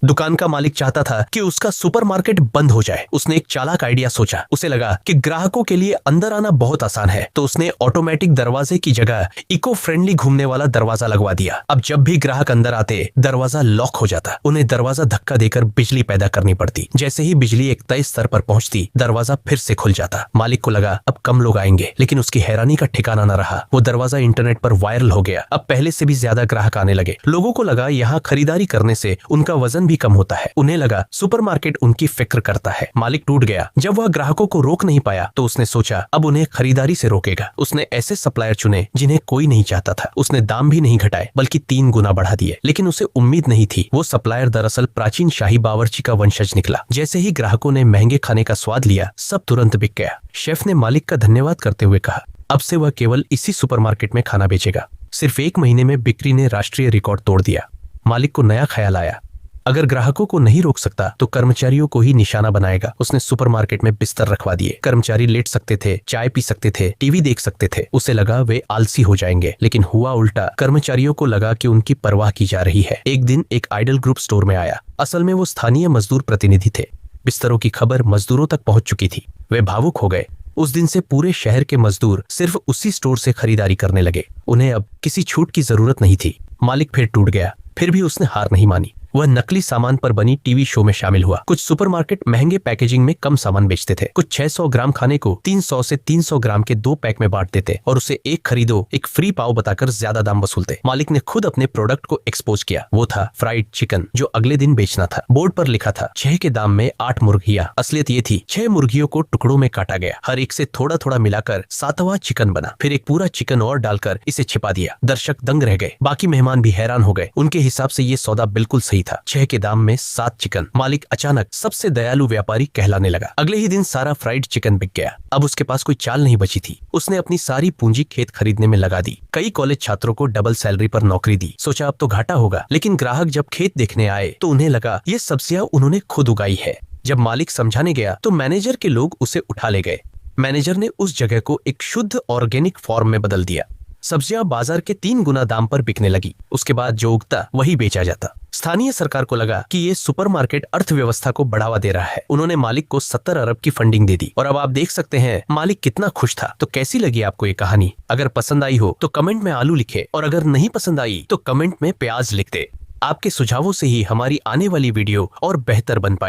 दुकान का मालिक चाहता था कि उसका सुपरमार्केट बंद हो जाए। उसने एक चालाक आइडिया सोचा। उसे लगा कि ग्राहकों के लिए अंदर आना बहुत आसान है, तो उसने ऑटोमेटिक दरवाजे की जगह इको फ्रेंडली घूमने वाला दरवाजा लगवा दिया। अब जब भी ग्राहक अंदर आते दरवाजा लॉक हो जाता। उन्हें दरवाजा धक्का देकर बिजली पैदा करनी पड़ती। जैसे ही बिजली एक तय स्तर पर पहुंचती, दरवाजा फिर से खुल जाता। मालिक को लगा अब कम लोग आएंगे, लेकिन उसकी हैरानी का ठिकाना न रहा। वो दरवाजा इंटरनेट पर वायरल हो गया। अब पहले से भी ज्यादा ग्राहक आने लगे। लोगों को लगा यहाँ खरीदारी करने से उनका वजन भी कम होता है। उन्हें लगा सुपरमार्केट उनकी फिक्र करता है। मालिक टूट गया। जब वह ग्राहकों को रोक नहीं पाया तो उसने सोचा अब उन्हें खरीदारी से रोकेगा। उसने ऐसे सप्लायर चुने जिन्हें कोई नहीं चाहता था। उसने दाम भी नहीं घटाए बल्कि 3 गुना बढ़ा दिए। लेकिन उसे उम्मीद नहीं थी वो सप्लायर दरअसल प्राचीन शाही बावर्ची का वंशज निकला। जैसे ही ग्राहकों ने महंगे खाने का स्वाद लिया, सब तुरंत बिक गया। शेफ ने मालिक का धन्यवाद करते हुए कहा अब से वह केवल इसी सुपरमार्केट में खाना बेचेगा। सिर्फ 1 महीने में बिक्री ने राष्ट्रीय रिकॉर्ड तोड़ दिया। मालिक को नया ख्याल आया, अगर ग्राहकों को नहीं रोक सकता तो कर्मचारियों को ही निशाना बनाएगा। उसने सुपरमार्केट में बिस्तर रखवा दिए। कर्मचारी लेट सकते थे, चाय पी सकते थे, टीवी देख सकते थे। उसे लगा वे आलसी हो जाएंगे, लेकिन हुआ उल्टा। कर्मचारियों को लगा कि उनकी परवाह की जा रही है। एक दिन एक आइडल ग्रुप स्टोर में आया। असल में वो स्थानीय मजदूर प्रतिनिधि थे। बिस्तरों की खबर मजदूरों तक पहुंच चुकी थी। वे भावुक हो गए। उस दिन से पूरे शहर के मजदूर सिर्फ उसी स्टोर से खरीदारी करने लगे। उन्हें अब किसी छूट की जरूरत नहीं थी। मालिक फिर टूट गया। फिर भी उसने हार नहीं मानी। वह नकली सामान पर बनी टीवी शो में शामिल हुआ। कुछ सुपरमार्केट महंगे पैकेजिंग में कम सामान बेचते थे। कुछ 600 ग्राम खाने को 300 से 300 ग्राम के 2 पैक में बांट देते और उसे एक खरीदो एक फ्री पाव बताकर ज्यादा दाम वसूलते। मालिक ने खुद अपने प्रोडक्ट को एक्सपोज किया। वो था फ्राइड चिकन, जो अगले दिन बेचना था। बोर्ड पर लिखा था 6 के दाम में 8 मुर्गियां। असलियत ये थी 6 मुर्गियों को टुकड़ों में काटा गया। हर एक से थोड़ा थोड़ा मिलाकर 7वां चिकन बना। फिर एक पूरा चिकन और डालकर इसे छिपा दिया। दर्शक दंग रह गए। बाकी मेहमान भी हैरान हो गए। उनके हिसाब से ये सौदा बिल्कुल सही था। 6 के दाम में 7 चिकन। मालिक अचानक सबसे दयालु व्यापारी कहलाने लगा। अगले ही दिन सारा फ्राइड चिकन बिक गया। अब उसके पास कोई चाल नहीं बची थी। उसने अपनी सारी पूंजी खेत खरीदने में लगा दी। कई कॉलेज छात्रों को डबल सैलरी पर नौकरी दी। सोचा अब तो घाटा होगा, लेकिन ग्राहक जब खेत देखने आए तो उन्हें लगा ये सब्जियां उन्होंने खुद उगाई है। जब मालिक समझाने गया तो मैनेजर के लोग उसे उठा ले गए। मैनेजर ने उस जगह को एक शुद्ध ऑर्गेनिक फॉर्म में बदल दिया। सब्जियां बाजार के 3 गुना दाम पर बिकने लगी। उसके बाद जो उगता वही बेचा जाता। स्थानीय सरकार को लगा कि ये सुपरमार्केट अर्थव्यवस्था को बढ़ावा दे रहा है। उन्होंने मालिक को 70 अरब की फंडिंग दे दी। और अब आप देख सकते हैं मालिक कितना खुश था। तो कैसी लगी आपको ये कहानी? अगर पसंद आई हो तो कमेंट में आलू लिखे, और अगर नहीं पसंद आई तो कमेंट में प्याज लिख दे। आपके सुझावों से ही हमारी आने वाली वीडियो और बेहतर बन पाएगी।